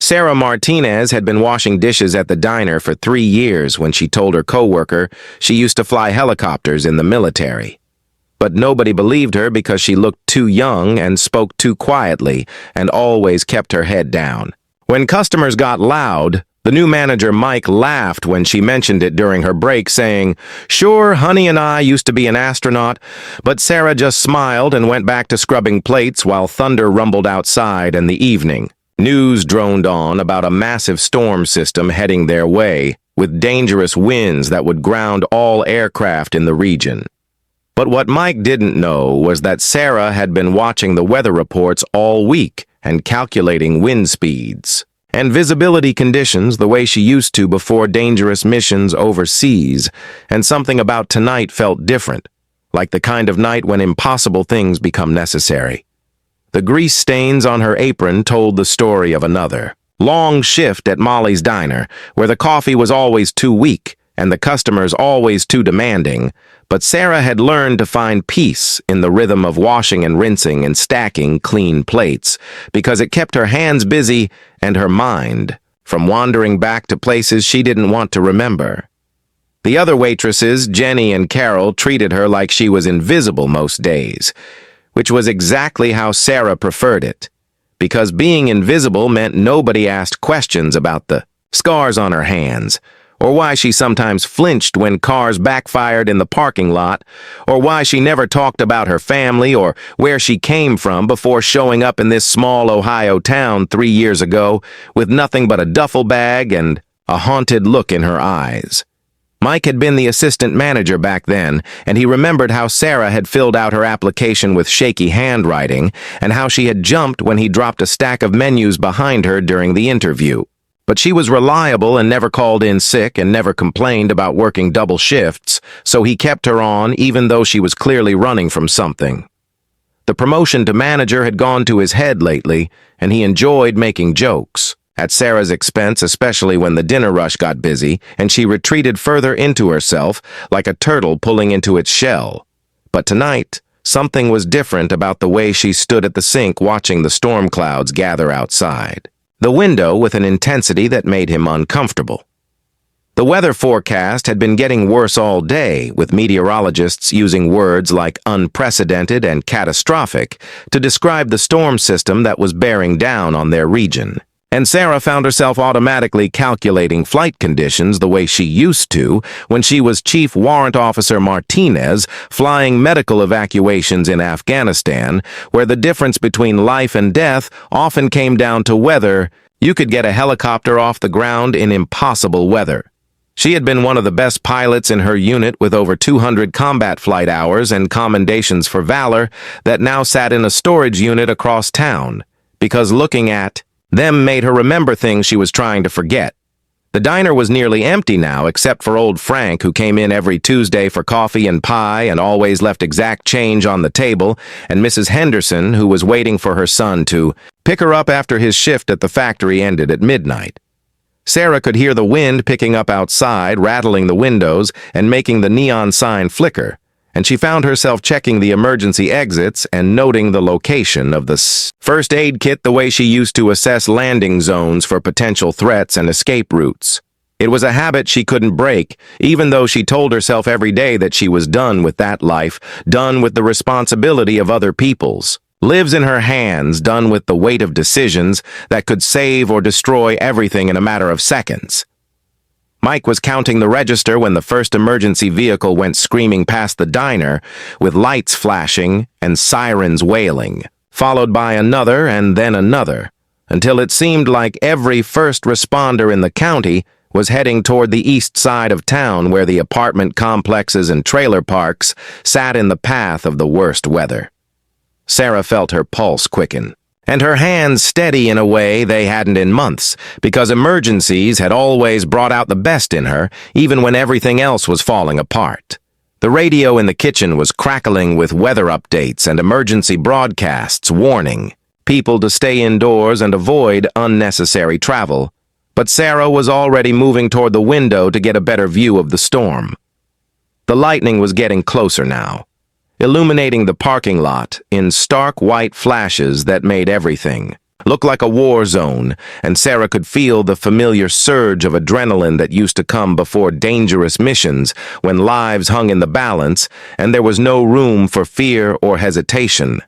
Sarah Martinez had been washing dishes at the diner for 3 years when she told her coworker she used to fly helicopters in the military. But nobody believed her because she looked too young and spoke too quietly and always kept her head down. When customers got loud, the new manager Mike laughed when she mentioned it during her break, saying, "Sure, Honey and I used to be an astronaut," but Sarah just smiled and went back to scrubbing plates while thunder rumbled outside in the evening. News droned on about a massive storm system heading their way, with dangerous winds that would ground all aircraft in the region. But what Mike didn't know was that Sarah had been watching the weather reports all week and calculating wind speeds and visibility conditions the way she used to before dangerous missions overseas, and something about tonight felt different, like the kind of night when impossible things become necessary. The grease stains on her apron told the story of another long shift at Molly's Diner, where the coffee was always too weak and the customers always too demanding, but Sarah had learned to find peace in the rhythm of washing and rinsing and stacking clean plates, because it kept her hands busy and her mind from wandering back to places she didn't want to remember. The other waitresses, Jenny and Carol, treated her like she was invisible most days, which was exactly how Sarah preferred it, because being invisible meant nobody asked questions about the scars on her hands, or why she sometimes flinched when cars backfired in the parking lot, or why she never talked about her family or where she came from before showing up in this small Ohio town 3 years ago with nothing but a duffel bag and a haunted look in her eyes. Mike had been the assistant manager back then, and he remembered how Sarah had filled out her application with shaky handwriting and how she had jumped when he dropped a stack of menus behind her during the interview. But she was reliable and never called in sick and never complained about working double shifts, so he kept her on even though she was clearly running from something. The promotion to manager had gone to his head lately, and he enjoyed making jokes, at Sarah's expense, especially when the dinner rush got busy, and she retreated further into herself like a turtle pulling into its shell. But tonight, something was different about the way she stood at the sink watching the storm clouds gather outside. The window with an intensity that made him uncomfortable. The weather forecast had been getting worse all day, with meteorologists using words like unprecedented and catastrophic to describe the storm system that was bearing down on their region. And Sarah found herself automatically calculating flight conditions the way she used to when she was Chief Warrant Officer Martinez flying medical evacuations in Afghanistan, where the difference between life and death often came down to whether you could get a helicopter off the ground in impossible weather. She had been one of the best pilots in her unit with over 200 combat flight hours and commendations for valor that now sat in a storage unit across town, because looking at them made her remember things she was trying to forget. The diner was nearly empty now, except for old Frank, who came in every Tuesday for coffee and pie and always left exact change on the table, and Mrs. Henderson, who was waiting for her son to pick her up after his shift at the factory ended at midnight. Sarah could hear the wind picking up outside, rattling the windows and making the neon sign flicker, and she found herself checking the emergency exits and noting the location of the first aid kit the way she used to assess landing zones for potential threats and escape routes. It was a habit she couldn't break, even though she told herself every day that she was done with that life, done with the responsibility of other people's. Lives in her hands, done with the weight of decisions that could save or destroy everything in a matter of seconds. Mike was counting the register when the first emergency vehicle went screaming past the diner, with lights flashing and sirens wailing, followed by another and then another, until it seemed like every first responder in the county was heading toward the east side of town, where the apartment complexes and trailer parks sat in the path of the worst weather. Sarah felt her pulse quicken, and her hands steady in a way they hadn't in months, because emergencies had always brought out the best in her, even when everything else was falling apart. The radio in the kitchen was crackling with weather updates and emergency broadcasts warning people to stay indoors and avoid unnecessary travel, but Sarah was already moving toward the window to get a better view of the storm. The lightning was getting closer now, illuminating the parking lot in stark white flashes that made everything looked like a war zone, and Sarah could feel the familiar surge of adrenaline that used to come before dangerous missions when lives hung in the balance and there was no room for fear or hesitation.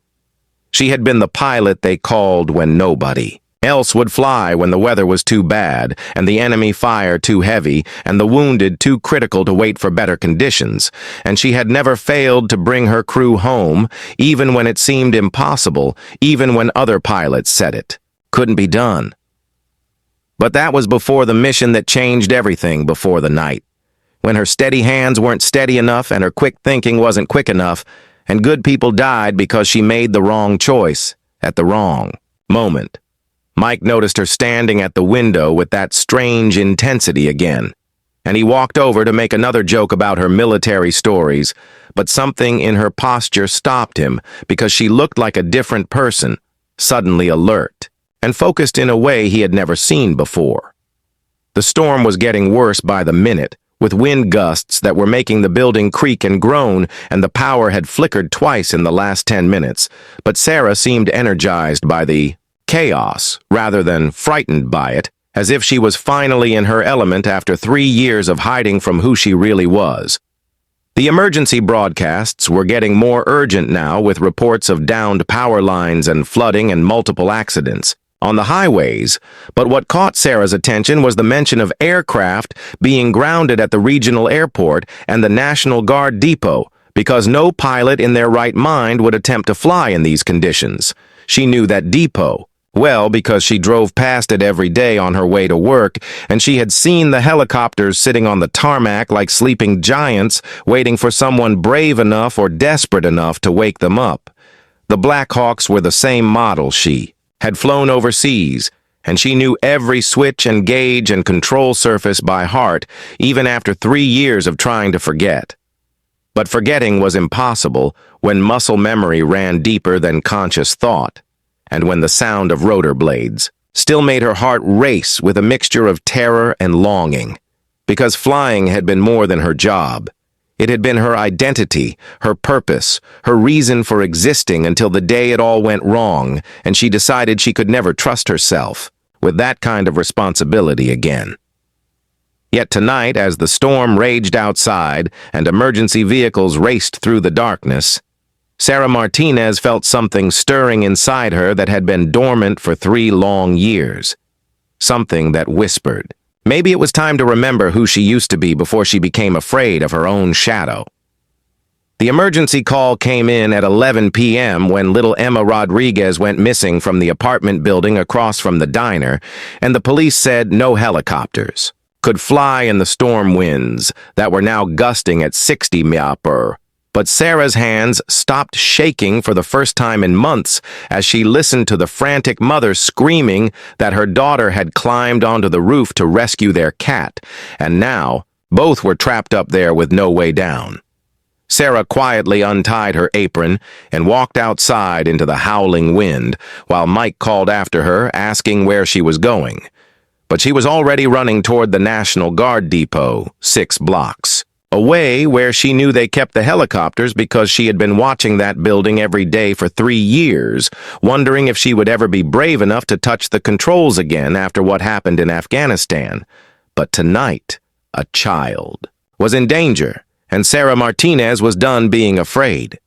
She had been the pilot they called when nobody else would fly when the weather was too bad and the enemy fire too heavy and the wounded too critical to wait for better conditions, and she had never failed to bring her crew home, even when it seemed impossible, even when other pilots said it couldn't be done. But that was before the mission that changed everything before the night, when her steady hands weren't steady enough and her quick thinking wasn't quick enough, and good people died because she made the wrong choice at the wrong moment. Mike noticed her standing at the window with that strange intensity again, and he walked over to make another joke about her military stories, but something in her posture stopped him because she looked like a different person, suddenly alert, and focused in a way he had never seen before. The storm was getting worse by the minute, with wind gusts that were making the building creak and groan, and the power had flickered twice in the last 10 minutes, but Sarah seemed energized by the chaos rather than frightened by it, as if she was finally in her element after 3 years of hiding from who she really was. The emergency broadcasts were getting more urgent now, with reports of downed power lines and flooding and multiple accidents on the highways, but what caught Sarah's attention was the mention of aircraft being grounded at the regional airport and the National Guard depot, because no pilot in their right mind would attempt to fly in these conditions. She knew that depot well because she drove past it every day on her way to work, and she had seen the helicopters sitting on the tarmac like sleeping giants, waiting for someone brave enough or desperate enough to wake them up. The Black Hawks were the same model she had flown overseas, and she knew every switch and gauge and control surface by heart, even after 3 years of trying to forget. But forgetting was impossible when muscle memory ran deeper than conscious thought, and when the sound of rotor blades still made her heart race with a mixture of terror and longing, because flying had been more than her job. It had been her identity, her purpose, her reason for existing until the day it all went wrong, and she decided she could never trust herself with that kind of responsibility again. Yet tonight, as the storm raged outside and emergency vehicles raced through the darkness, Sarah Martinez felt something stirring inside her that had been dormant for 3 long years. Something that whispered. Maybe it was time to remember who she used to be before she became afraid of her own shadow. The emergency call came in at 11 p.m. when little Emma Rodriguez went missing from the apartment building across from the diner, and the police said no helicopters could fly in the storm winds that were now gusting at 60 mph. But Sarah's hands stopped shaking for the first time in months as she listened to the frantic mother screaming that her daughter had climbed onto the roof to rescue their cat, and now both were trapped up there with no way down. Sarah quietly untied her apron and walked outside into the howling wind while Mike called after her, asking where she was going. But she was already running toward the National Guard depot, 6 blocks away, where she knew they kept the helicopters because she had been watching that building every day for 3 years, wondering if she would ever be brave enough to touch the controls again after what happened in Afghanistan. But tonight, a child was in danger, and Sarah Martinez was done being afraid.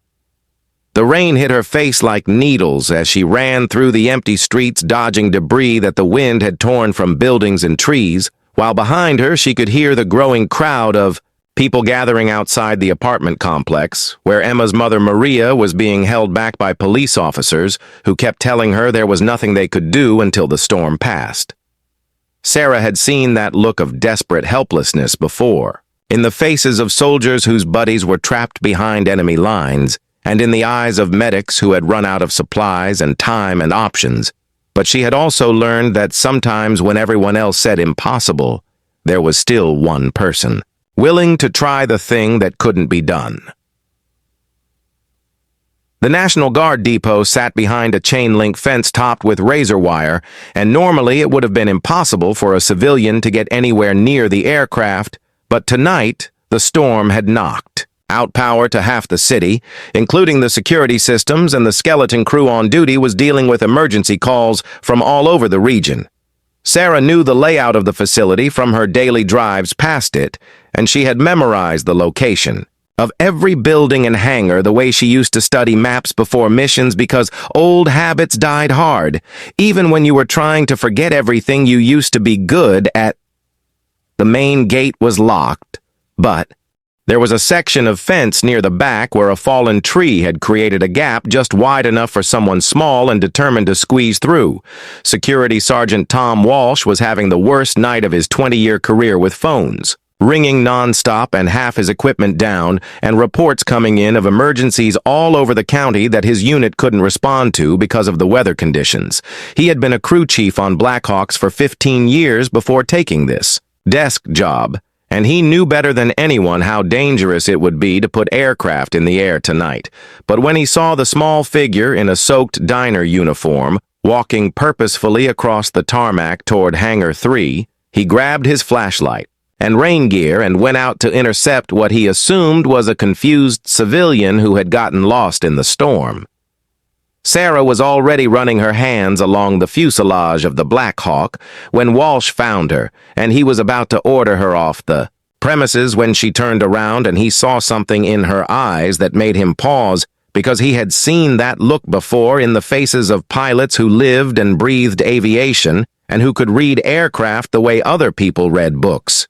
The rain hit her face like needles as she ran through the empty streets, dodging debris that the wind had torn from buildings and trees, while behind her she could hear the growing crowd of people gathering outside the apartment complex, where Emma's mother Maria was being held back by police officers who kept telling her there was nothing they could do until the storm passed. Sarah had seen that look of desperate helplessness before, in the faces of soldiers whose buddies were trapped behind enemy lines, and in the eyes of medics who had run out of supplies and time and options. But she had also learned that sometimes when everyone else said impossible, there was still one person willing to try the thing that couldn't be done. The National Guard depot sat behind a chain-link fence topped with razor wire, and normally it would have been impossible for a civilian to get anywhere near the aircraft, but tonight the storm had knocked outpower to half the city, including the security systems, and the skeleton crew on duty was dealing with emergency calls from all over the region. Sarah knew the layout of the facility from her daily drives past it, and she had memorized the location of every building and hangar the way she used to study maps before missions, because old habits died hard, even when you were trying to forget everything you used to be good at. The main gate was locked, but there was a section of fence near the back where a fallen tree had created a gap just wide enough for someone small and determined to squeeze through. Security Sergeant Tom Walsh was having the worst night of his 20-year career with phones ringing nonstop and half his equipment down, and reports coming in of emergencies all over the county that his unit couldn't respond to because of the weather conditions. He had been a crew chief on Blackhawks for 15 years before taking this desk job, and he knew better than anyone how dangerous it would be to put aircraft in the air tonight. But when he saw the small figure in a soaked diner uniform walking purposefully across the tarmac toward Hangar 3, he grabbed his flashlight and rain gear and went out to intercept what he assumed was a confused civilian who had gotten lost in the storm. Sarah was already running her hands along the fuselage of the Black Hawk when Walsh found her, and he was about to order her off the premises when she turned around and he saw something in her eyes that made him pause, because he had seen that look before in the faces of pilots who lived and breathed aviation and who could read aircraft the way other people read books.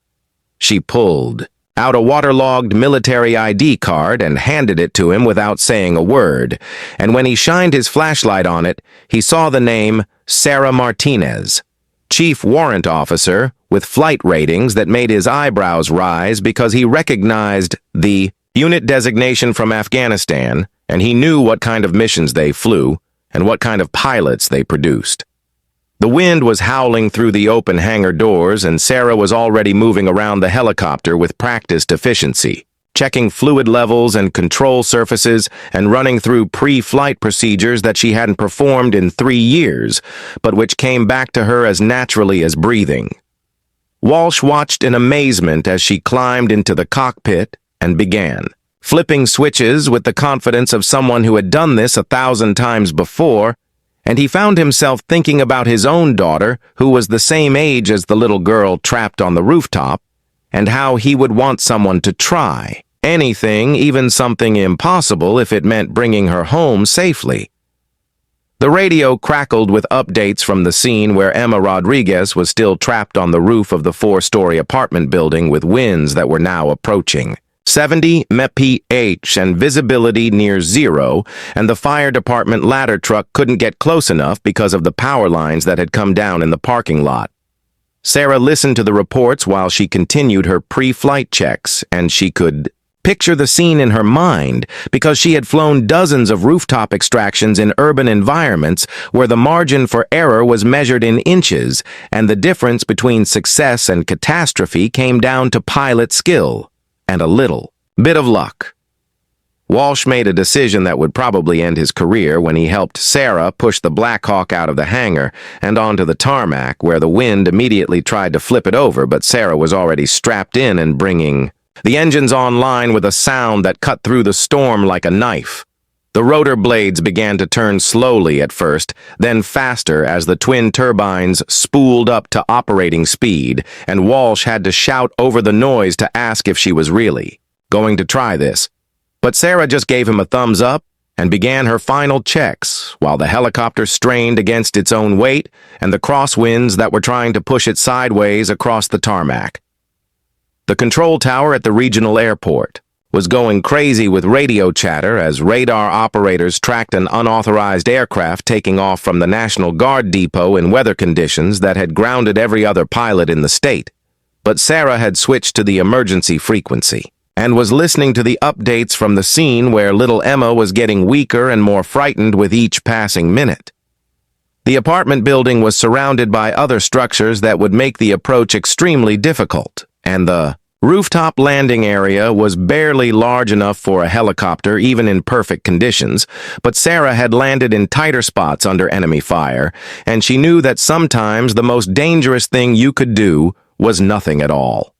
She pulled out a waterlogged military ID card and handed it to him without saying a word, and when he shined his flashlight on it, he saw the name Sarah Martinez, Chief Warrant Officer, with flight ratings that made his eyebrows rise because he recognized the unit designation from Afghanistan, and he knew what kind of missions they flew and what kind of pilots they produced. The wind was howling through the open hangar doors, and Sarah was already moving around the helicopter with practiced efficiency, checking fluid levels and control surfaces and running through pre-flight procedures that she hadn't performed in 3 years, but which came back to her as naturally as breathing. Walsh watched in amazement as she climbed into the cockpit and began flipping switches with the confidence of someone who had done this 1,000 times before, and he found himself thinking about his own daughter, who was the same age as the little girl trapped on the rooftop, and how he would want someone to try anything, even something impossible, if it meant bringing her home safely. The radio crackled with updates from the scene where Emma Rodriguez was still trapped on the roof of the 4-story apartment building with winds that were now approaching 70 mph and visibility near zero, and the fire department ladder truck couldn't get close enough because of the power lines that had come down in the parking lot. Sarah listened to the reports while she continued her pre-flight checks, and she could picture the scene in her mind because she had flown dozens of rooftop extractions in urban environments where the margin for error was measured in inches, and the difference between success and catastrophe came down to pilot skill and a little bit of luck. Walsh made a decision that would probably end his career when he helped Sarah push the Black Hawk out of the hangar and onto the tarmac, where the wind immediately tried to flip it over, but Sarah was already strapped in and bringing the engines online with a sound that cut through the storm like a knife. The rotor blades began to turn slowly at first, then faster as the twin turbines spooled up to operating speed, and Walsh had to shout over the noise to ask if she was really going to try this. But Sarah just gave him a thumbs up and began her final checks, while the helicopter strained against its own weight and the crosswinds that were trying to push it sideways across the tarmac. The control tower at the regional airport was going crazy with radio chatter as radar operators tracked an unauthorized aircraft taking off from the National Guard depot in weather conditions that had grounded every other pilot in the state. But Sarah had switched to the emergency frequency and was listening to the updates from the scene where little Emma was getting weaker and more frightened with each passing minute. The apartment building was surrounded by other structures that would make the approach extremely difficult, and the rooftop landing area was barely large enough for a helicopter, even in perfect conditions, but Sarah had landed in tighter spots under enemy fire, and she knew that sometimes the most dangerous thing you could do was nothing at all.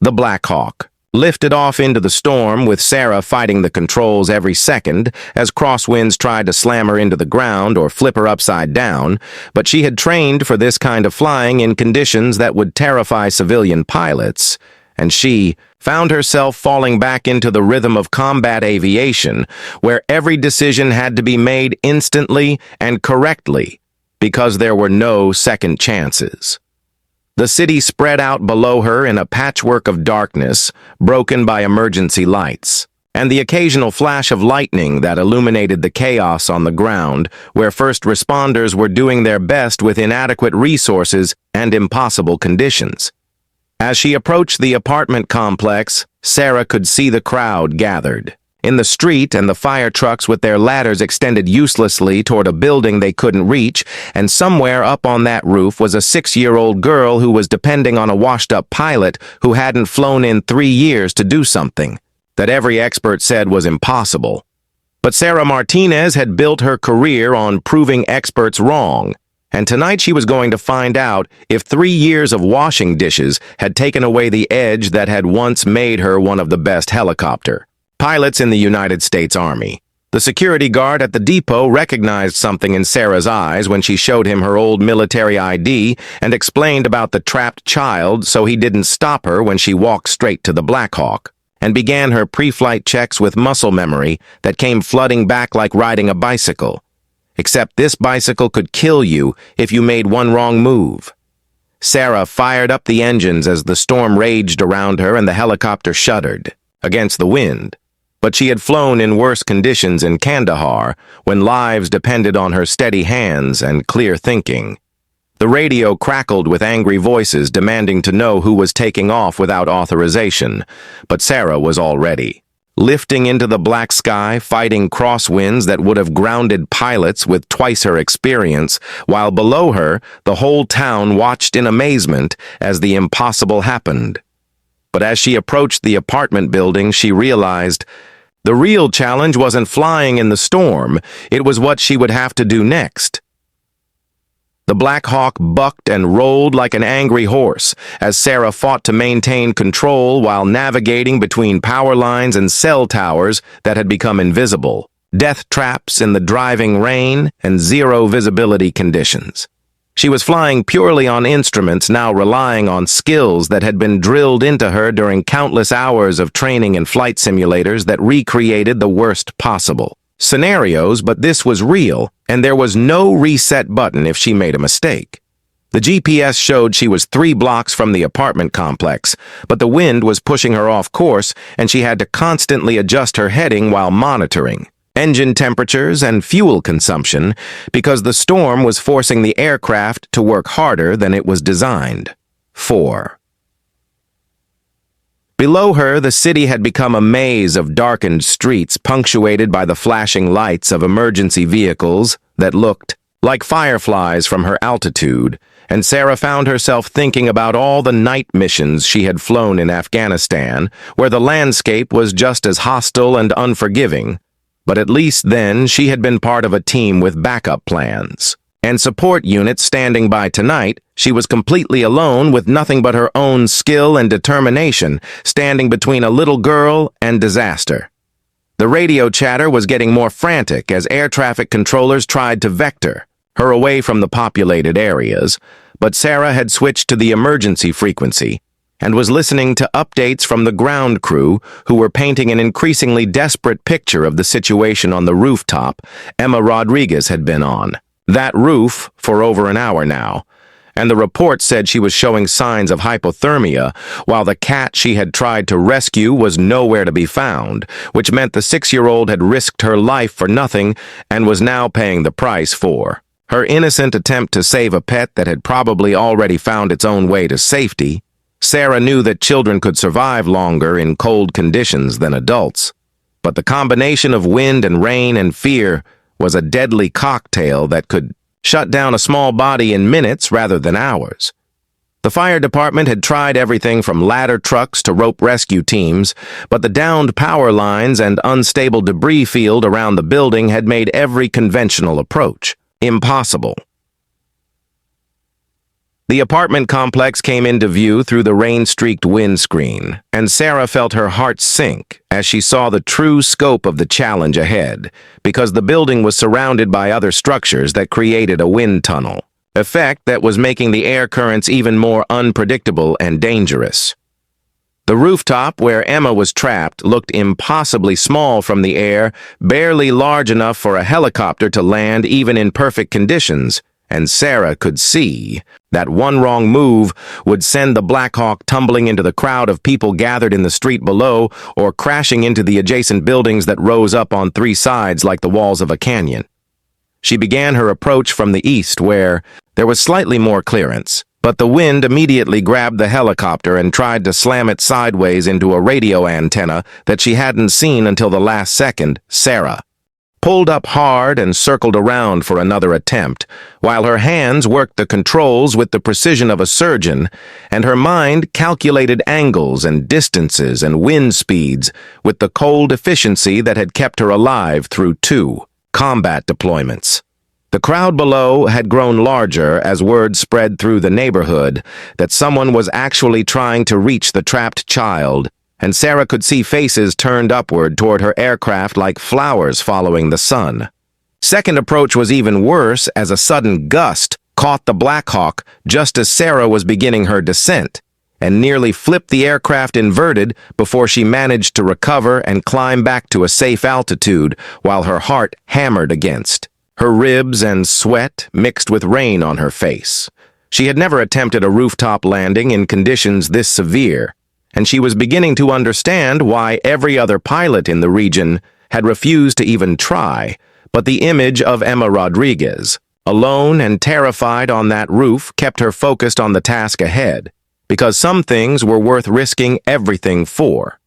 The Black Hawk lifted off into the storm with Sarah fighting the controls every second as crosswinds tried to slam her into the ground or flip her upside down, but she had trained for this kind of flying in conditions that would terrify civilian pilots, and she found herself falling back into the rhythm of combat aviation, where every decision had to be made instantly and correctly, because there were no second chances. The city spread out below her in a patchwork of darkness, broken by emergency lights, and the occasional flash of lightning that illuminated the chaos on the ground, where first responders were doing their best with inadequate resources and impossible conditions. As she approached the apartment complex, Sarah could see the crowd gathered in the street and the fire trucks with their ladders extended uselessly toward a building they couldn't reach, and somewhere up on that roof was a 6-year-old girl who was depending on a washed-up pilot who hadn't flown in 3 years to do something that every expert said was impossible. But Sarah Martinez had built her career on proving experts wrong, and tonight she was going to find out if 3 years of washing dishes had taken away the edge that had once made her one of the best helicopter pilots in the United States Army. The security guard at the depot recognized something in Sarah's eyes when she showed him her old military ID and explained about the trapped child, so he didn't stop her when she walked straight to the Black Hawk and began her pre-flight checks with muscle memory that came flooding back like riding a bicycle. Except this bicycle could kill you if you made one wrong move. Sarah fired up the engines as the storm raged around her and the helicopter shuddered against the wind. But she had flown in worse conditions in Kandahar, when lives depended on her steady hands and clear thinking. The radio crackled with angry voices demanding to know who was taking off without authorization, but Sarah was all ready. Lifting into the black sky, fighting crosswinds that would have grounded pilots with twice her experience, while below her, the whole town watched in amazement as the impossible happened. But as she approached the apartment building, she realized the real challenge wasn't flying in the storm, it was what she would have to do next. The Black Hawk bucked and rolled like an angry horse as Sarah fought to maintain control while navigating between power lines and cell towers that had become invisible, death traps in the driving rain, and zero visibility conditions. She was flying purely on instruments, now relying on skills that had been drilled into her during countless hours of training in flight simulators that recreated the worst possible scenarios, but this was real, and there was no reset button if she made a mistake. The GPS showed she was 3 blocks from the apartment complex, but the wind was pushing her off course, and she had to constantly adjust her heading while monitoring engine temperatures and fuel consumption because the storm was forcing the aircraft to work harder than it was designed for. Below her, the city had become a maze of darkened streets punctuated by the flashing lights of emergency vehicles that looked like fireflies from her altitude, and Sarah found herself thinking about all the night missions she had flown in Afghanistan, where the landscape was just as hostile and unforgiving. But at least then she had been part of a team with backup plans and support units standing by. Tonight, she was completely alone with nothing but her own skill and determination, standing between a little girl and disaster. The radio chatter was getting more frantic as air traffic controllers tried to vector her away from the populated areas, but Sarah had switched to the emergency frequency and was listening to updates from the ground crew who were painting an increasingly desperate picture of the situation on the rooftop Emma Rodriguez had been on. That roof for over an hour now, and the report said she was showing signs of hypothermia, while the cat she had tried to rescue was nowhere to be found, which meant the 6-year-old had risked her life for nothing and was now paying the price for her innocent attempt to save a pet that had probably already found its own way to safety. Sarah knew that children could survive longer in cold conditions than adults, but the combination of wind and rain and fear was a deadly cocktail that could shut down a small body in minutes rather than hours. The fire department had tried everything from ladder trucks to rope rescue teams, but the downed power lines and unstable debris field around the building had made every conventional approach impossible. The apartment complex came into view through the rain-streaked windscreen, and Sarah felt her heart sink as she saw the true scope of the challenge ahead, because the building was surrounded by other structures that created a wind tunnel, effect that was making the air currents even more unpredictable and dangerous. The rooftop where Emma was trapped looked impossibly small from the air, barely large enough for a helicopter to land even in perfect conditions, and Sarah could see that one wrong move would send the Black Hawk tumbling into the crowd of people gathered in the street below or crashing into the adjacent buildings that rose up on three sides like the walls of a canyon. She began her approach from the east where there was slightly more clearance, but the wind immediately grabbed the helicopter and tried to slam it sideways into a radio antenna that she hadn't seen until the last second. Sarah pulled up hard and circled around for another attempt, while her hands worked the controls with the precision of a surgeon, and her mind calculated angles and distances and wind speeds with the cold efficiency that had kept her alive through 2 combat deployments. The crowd below had grown larger as word spread through the neighborhood that someone was actually trying to reach the trapped child, and Sarah could see faces turned upward toward her aircraft like flowers following the sun. Second approach was even worse as a sudden gust caught the Black Hawk just as Sarah was beginning her descent, and nearly flipped the aircraft inverted before she managed to recover and climb back to a safe altitude while her heart hammered against her ribs and sweat mixed with rain on her face. She had never attempted a rooftop landing in conditions this severe, and she was beginning to understand why every other pilot in the region had refused to even try, but the image of Emma Rodriguez, alone and terrified on that roof, kept her focused on the task ahead, because some things were worth risking everything for.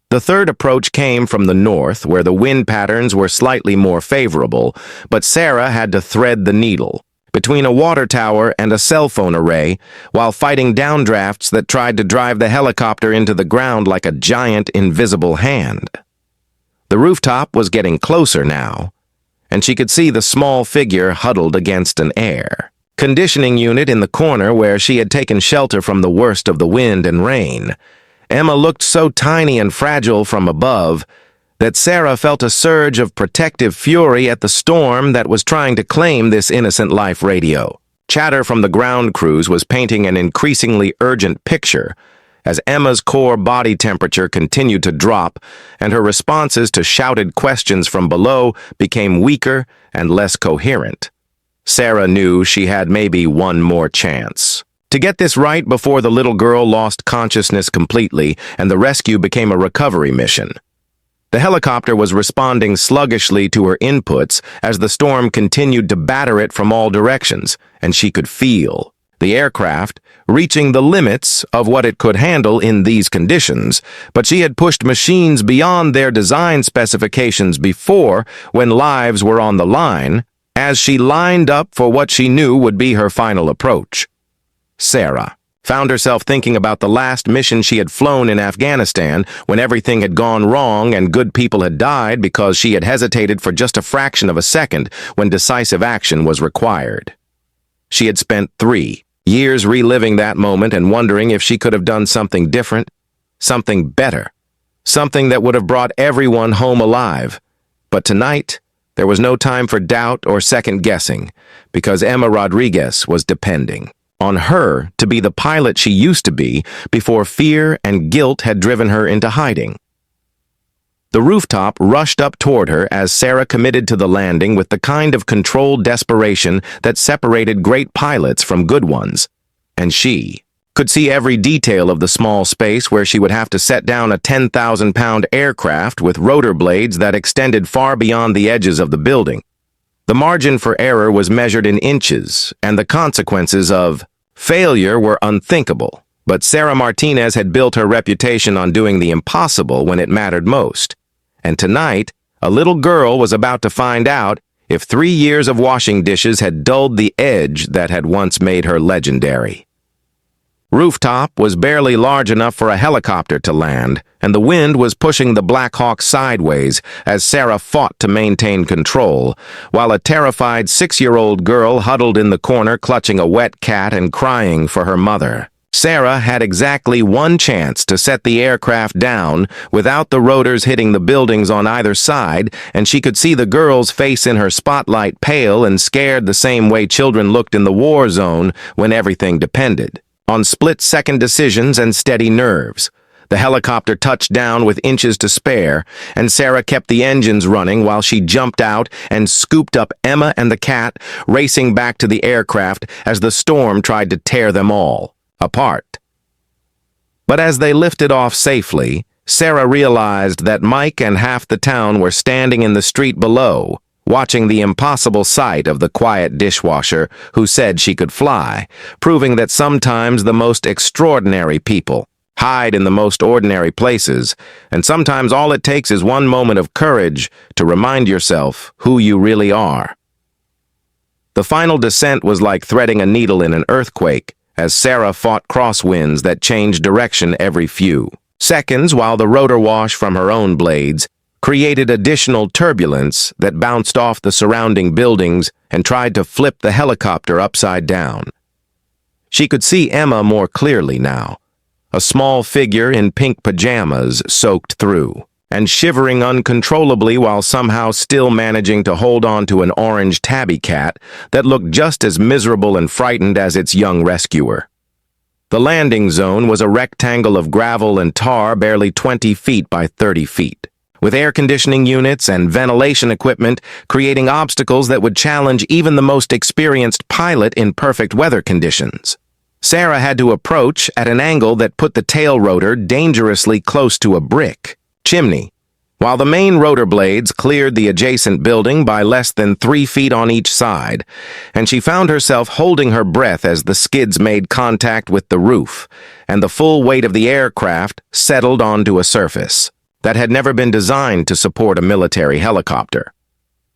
The third approach came from the north, where the wind patterns were slightly more favorable, but Sarah had to thread the needle between a water tower and a cell phone array while fighting downdrafts that tried to drive the helicopter into the ground like a giant invisible hand. The rooftop was getting closer now, and she could see the small figure huddled against an air conditioning unit in the corner where she had taken shelter from the worst of the wind and rain. Emma looked so tiny and fragile from above that Sarah felt a surge of protective fury at the storm that was trying to claim this innocent life radio. Chatter from the ground crews was painting an increasingly urgent picture as Emma's core body temperature continued to drop and her responses to shouted questions from below became weaker and less coherent. Sarah knew she had maybe one more chance to get this right before the little girl lost consciousness completely and the rescue became a recovery mission. The helicopter was responding sluggishly to her inputs as the storm continued to batter it from all directions, and she could feel the aircraft reaching the limits of what it could handle in these conditions, but she had pushed machines beyond their design specifications before when lives were on the line, as she lined up for what she knew would be her final approach. Sarah found herself thinking about the last mission she had flown in Afghanistan when everything had gone wrong and good people had died because she had hesitated for just a fraction of a second when decisive action was required. She had spent 3 years reliving that moment and wondering if she could have done something different, something better, something that would have brought everyone home alive. But tonight, there was no time for doubt or second-guessing because Emma Rodriguez was depending on her to be the pilot she used to be before fear and guilt had driven her into hiding. The rooftop rushed up toward her as Sarah committed to the landing with the kind of controlled desperation that separated great pilots from good ones, and she could see every detail of the small space where she would have to set down a 10,000-pound aircraft with rotor blades that extended far beyond the edges of the building. The margin for error was measured in inches, and the consequences of failure were unthinkable. But Sarah Martinez had built her reputation on doing the impossible when it mattered most. And tonight, a little girl was about to find out if 3 years of washing dishes had dulled the edge that had once made her legendary. Rooftop was barely large enough for a helicopter to land, and the wind was pushing the Black Hawk sideways as Sarah fought to maintain control, while a terrified 6-year-old girl huddled in the corner clutching a wet cat and crying for her mother. Sarah had exactly one chance to set the aircraft down without the rotors hitting the buildings on either side, and she could see the girl's face in her spotlight pale and scared the same way children looked in the war zone when everything depended on split-second decisions and steady nerves. The helicopter touched down with inches to spare, and Sarah kept the engines running while she jumped out and scooped up Emma and the cat, racing back to the aircraft as the storm tried to tear them all apart. But as they lifted off safely, Sarah realized that Mike and half the town were standing in the street below, watching the impossible sight of the quiet dishwasher who said she could fly, proving that sometimes the most extraordinary people hide in the most ordinary places, and sometimes all it takes is one moment of courage to remind yourself who you really are. The final descent was like threading a needle in an earthquake, as Sarah fought crosswinds that changed direction every few seconds, while the rotor wash from her own blades created additional turbulence that bounced off the surrounding buildings and tried to flip the helicopter upside down. She could see Emma more clearly now, a small figure in pink pajamas soaked through, and shivering uncontrollably while somehow still managing to hold on to an orange tabby cat that looked just as miserable and frightened as its young rescuer. The landing zone was a rectangle of gravel and tar barely 20 feet by 30 feet, with air conditioning units and ventilation equipment creating obstacles that would challenge even the most experienced pilot in perfect weather conditions. Sarah had to approach at an angle that put the tail rotor dangerously close to a brick chimney, while the main rotor blades cleared the adjacent building by less than 3 feet on each side, and she found herself holding her breath as the skids made contact with the roof, and the full weight of the aircraft settled onto a surface that had never been designed to support a military helicopter.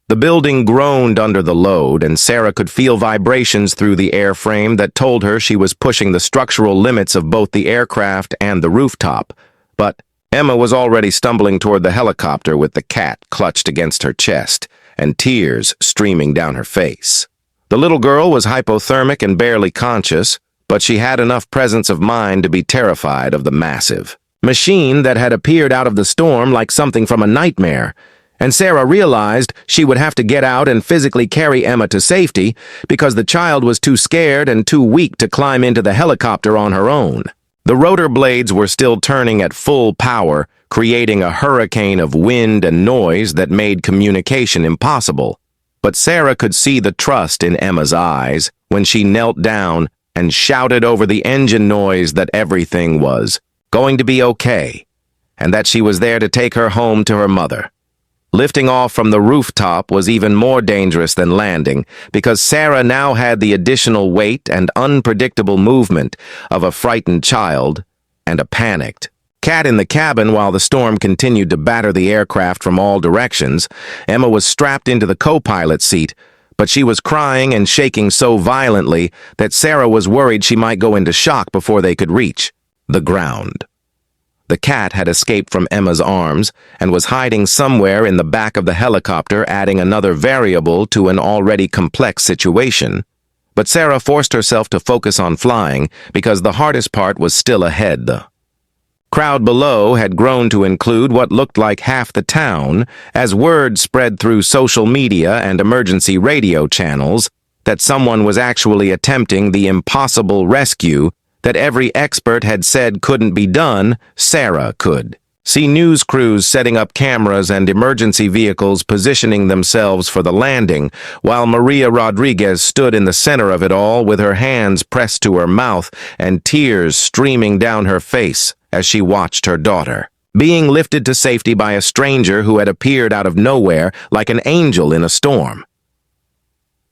The building groaned under the load, and Sarah could feel vibrations through the airframe that told her she was pushing the structural limits of both the aircraft and the rooftop. But Emma was already stumbling toward the helicopter with the cat clutched against her chest and tears streaming down her face. The little girl was hypothermic and barely conscious, but she had enough presence of mind to be terrified of the massive machine that had appeared out of the storm like something from a nightmare, and Sarah realized she would have to get out and physically carry Emma to safety because the child was too scared and too weak to climb into the helicopter on her own. The rotor blades were still turning at full power, creating a hurricane of wind and noise that made communication impossible. But Sarah could see the trust in Emma's eyes when she knelt down and shouted over the engine noise that everything was going to be okay, and that she was there to take her home to her mother. Lifting off from the rooftop was even more dangerous than landing, because Sarah now had the additional weight and unpredictable movement of a frightened child and a panicked cat in the cabin. While the storm continued to batter the aircraft from all directions, Emma was strapped into the co-pilot seat, but she was crying and shaking so violently that Sarah was worried she might go into shock before they could reach the ground. The cat had escaped from Emma's arms and was hiding somewhere in the back of the helicopter, adding another variable to an already complex situation. But Sarah forced herself to focus on flying because the hardest part was still ahead. The crowd below had grown to include what looked like half the town as word spread through social media and emergency radio channels that someone was actually attempting the impossible rescue that every expert had said couldn't be done. Sarah could see news crews setting up cameras and emergency vehicles positioning themselves for the landing, while Maria Rodriguez stood in the center of it all with her hands pressed to her mouth and tears streaming down her face as she watched her daughter being lifted to safety by a stranger who had appeared out of nowhere like an angel in a storm.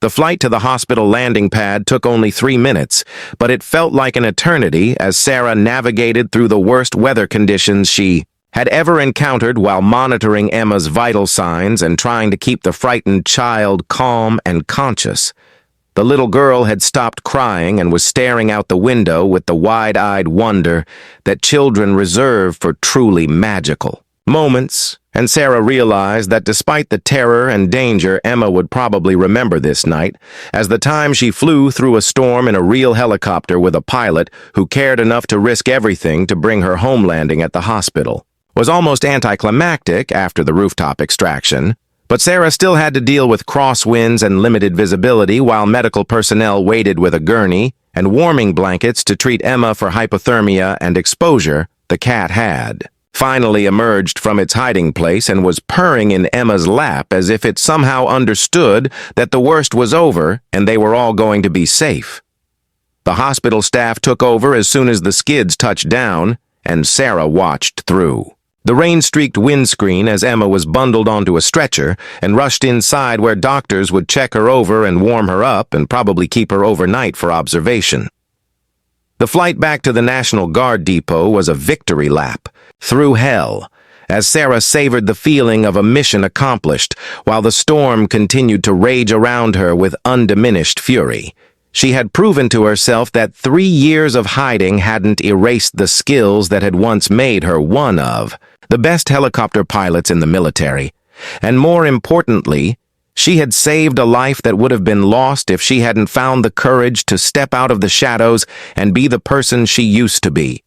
The flight to the hospital landing pad took only 3 minutes, but it felt like an eternity as Sarah navigated through the worst weather conditions she had ever encountered while monitoring Emma's vital signs and trying to keep the frightened child calm and conscious. The little girl had stopped crying and was staring out the window with the wide-eyed wonder that children reserve for truly magical moments, and Sarah realized that despite the terror and danger, Emma would probably remember this night as the time she flew through a storm in a real helicopter with a pilot who cared enough to risk everything to bring her home landing at the hospital. Was almost anticlimactic after the rooftop extraction, but Sarah still had to deal with crosswinds and limited visibility while medical personnel waited with a gurney and warming blankets to treat Emma for hypothermia and exposure the cat had finally emerged from its hiding place and was purring in Emma's lap as if it somehow understood that the worst was over and they were all going to be safe. The hospital staff took over as soon as the skids touched down, and Sarah watched through the rain-streaked windscreen as Emma was bundled onto a stretcher and rushed inside where doctors would check her over and warm her up and probably keep her overnight for observation. The flight back to the National Guard depot was a victory lap through hell, as Sarah savored the feeling of a mission accomplished while the storm continued to rage around her with undiminished fury. She had proven to herself that 3 years of hiding hadn't erased the skills that had once made her one of the best helicopter pilots in the military, and more importantly, she had saved a life that would have been lost if she hadn't found the courage to step out of the shadows and be the person she used to be.